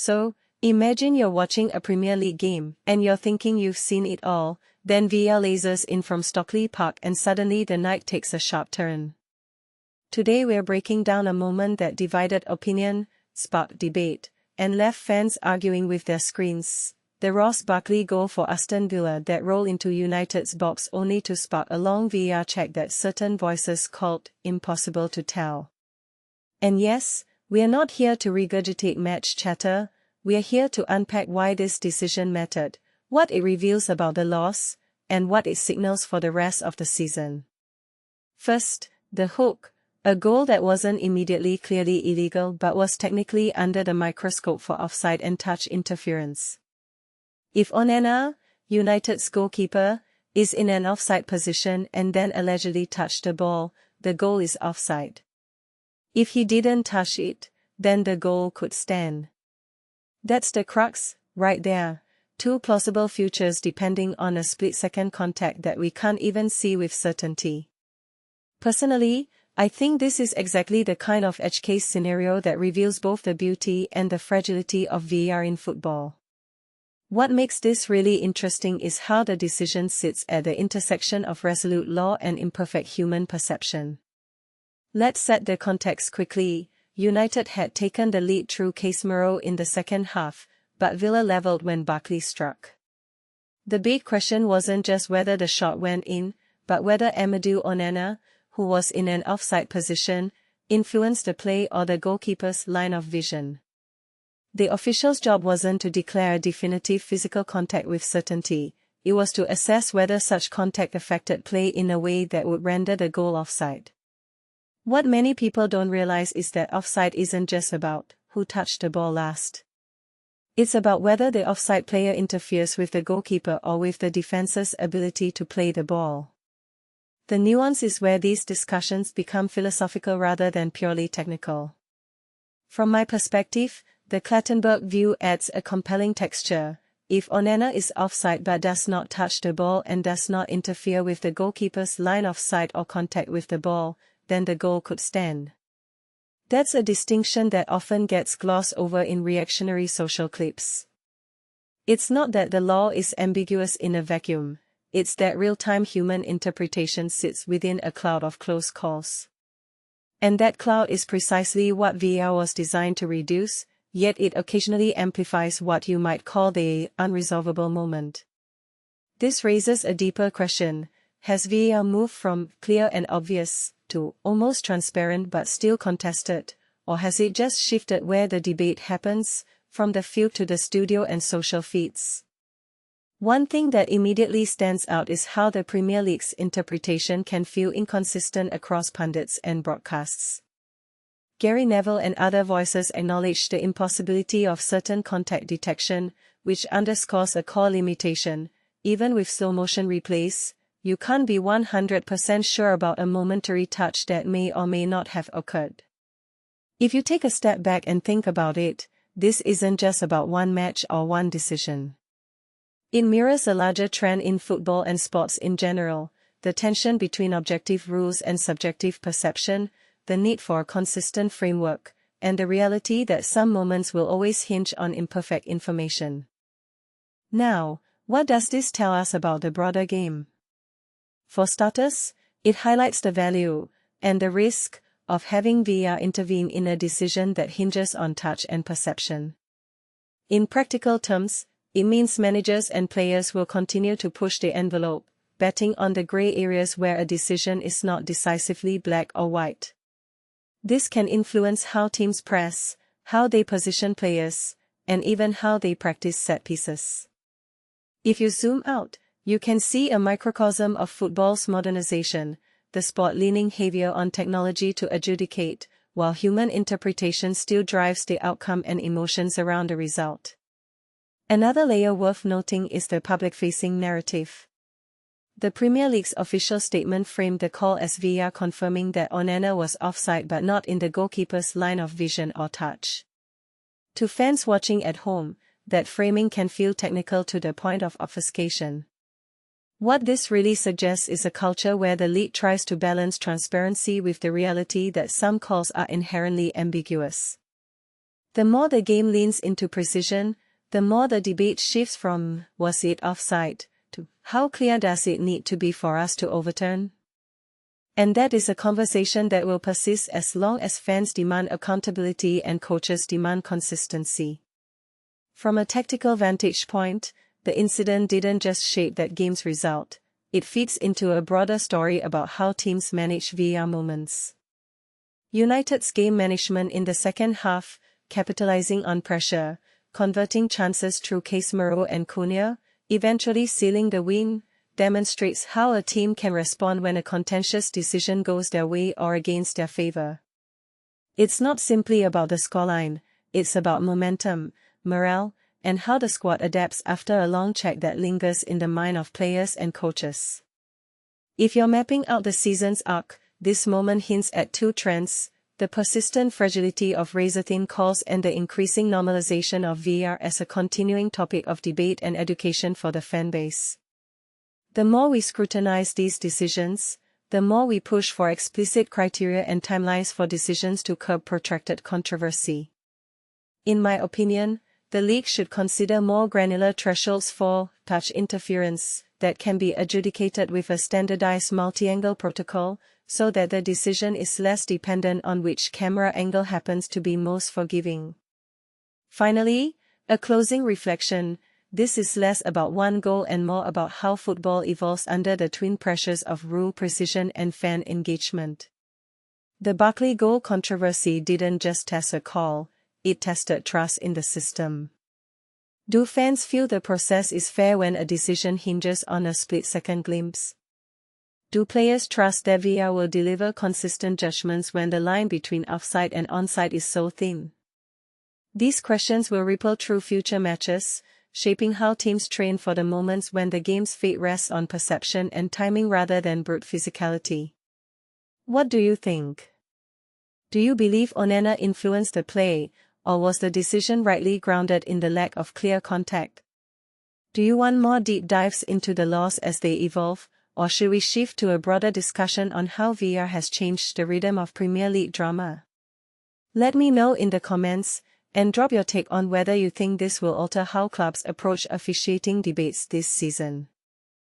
So, imagine you're watching a Premier League game, and you're thinking you've seen it all, then VAR lasers in from Stockley Park and suddenly the night takes a sharp turn. Today we're breaking down a moment that divided opinion, sparked debate, and left fans arguing with their screens. The Ross Barkley goal for Aston Villa that rolled into United's box only to spark a long VAR check that certain voices called impossible to tell. And yes, we're not here to regurgitate match chatter, we're here to unpack why this decision mattered, what it reveals about the loss, and what it signals for the rest of the season. First, the hook, a goal that wasn't immediately clearly illegal but was technically under the microscope for offside and touch interference. If Onana, United's goalkeeper, is in an offside position and then allegedly touched the ball, the goal is offside. If he didn't touch it, then the goal could stand. That's the crux, right there. Two plausible futures depending on a split-second contact that we can't even see with certainty. Personally, I think this is exactly the kind of edge case scenario that reveals both the beauty and the fragility of VAR in football. What makes this really interesting is how the decision sits at the intersection of resolute law and imperfect human perception. Let's set the context quickly. United had taken the lead through Casemiro in the second half, but Villa levelled when Barkley struck. The big question wasn't just whether the shot went in, but whether Amadou Onana, who was in an offside position, influenced the play or the goalkeeper's line of vision. The official's job wasn't to declare a definitive physical contact with certainty, it was to assess whether such contact affected play in a way that would render the goal offside. What many people don't realize is that offside isn't just about who touched the ball last. It's about whether the offside player interferes with the goalkeeper or with the defense's ability to play the ball. The nuance is where these discussions become philosophical rather than purely technical. From my perspective, the Clattenburg view adds a compelling texture. If Onana is offside but does not touch the ball and does not interfere with the goalkeeper's line of sight or contact with the ball, then the goal could stand. That's a distinction that often gets glossed over in reactionary social clips. It's not that the law is ambiguous in a vacuum, it's that real-time human interpretation sits within a cloud of close calls. And that cloud is precisely what VAR was designed to reduce, yet it occasionally amplifies what you might call the unresolvable moment. This raises a deeper question: has VAR moved from clear and obvious to almost transparent but still contested, or has it just shifted where the debate happens, from the field to the studio and social feeds? One thing that immediately stands out is how the Premier League's interpretation can feel inconsistent across pundits and broadcasts. Gary Neville and other voices acknowledge the impossibility of certain contact detection, which underscores a core limitation. Even with slow-motion replays, you can't be 100% sure about a momentary touch that may or may not have occurred. If you take a step back and think about it, this isn't just about one match or one decision. It mirrors a larger trend in football and sports in general, the tension between objective rules and subjective perception, the need for a consistent framework, and the reality that some moments will always hinge on imperfect information. Now, what does this tell us about the broader game? For starters, it highlights the value, and the risk, of having VAR intervene in a decision that hinges on touch and perception. In practical terms, it means managers and players will continue to push the envelope, betting on the grey areas where a decision is not decisively black or white. This can influence how teams press, how they position players, and even how they practice set pieces. If you zoom out, you can see a microcosm of football's modernization, the sport leaning heavier on technology to adjudicate, while human interpretation still drives the outcome and emotions around the result. Another layer worth noting is the public-facing narrative. The Premier League's official statement framed the call as VAR confirming that Onana was offside but not in the goalkeeper's line of vision or touch. To fans watching at home, that framing can feel technical to the point of obfuscation. What this really suggests is a culture where the league tries to balance transparency with the reality that some calls are inherently ambiguous. The more the game leans into precision, the more the debate shifts from, was it offside, to, how clear does it need to be for us to overturn? And that is a conversation that will persist as long as fans demand accountability and coaches demand consistency. From a tactical vantage point, the incident didn't just shape that game's result, it feeds into a broader story about how teams manage VAR moments. United's game management in the second half, capitalizing on pressure, converting chances through Casemiro and Cunha, eventually sealing the win, demonstrates how a team can respond when a contentious decision goes their way or against their favor. It's not simply about the scoreline, it's about momentum, morale, and how the squad adapts after a long check that lingers in the mind of players and coaches. If you're mapping out the season's arc, this moment hints at two trends: the persistent fragility of razor-thin calls and the increasing normalization of VAR as a continuing topic of debate and education for the fanbase. The more we scrutinize these decisions, the more we push for explicit criteria and timelines for decisions to curb protracted controversy. In my opinion, the league should consider more granular thresholds for touch interference that can be adjudicated with a standardized multi-angle protocol, so that the decision is less dependent on which camera angle happens to be most forgiving. Finally, a closing reflection: this is less about one goal and more about how football evolves under the twin pressures of rule precision and fan engagement. The Barkley goal controversy didn't just test a call, it tested trust in the system. Do fans feel the process is fair when a decision hinges on a split-second glimpse? Do players trust that VAR will deliver consistent judgments when the line between offside and onside is so thin? These questions will ripple through future matches, shaping how teams train for the moments when the game's fate rests on perception and timing rather than brute physicality. What do you think? Do you believe Onana influenced the play, or was the decision rightly grounded in the lack of clear contact? Do you want more deep dives into the laws as they evolve, or should we shift to a broader discussion on how VAR has changed the rhythm of Premier League drama? Let me know in the comments, and drop your take on whether you think this will alter how clubs approach officiating debates this season.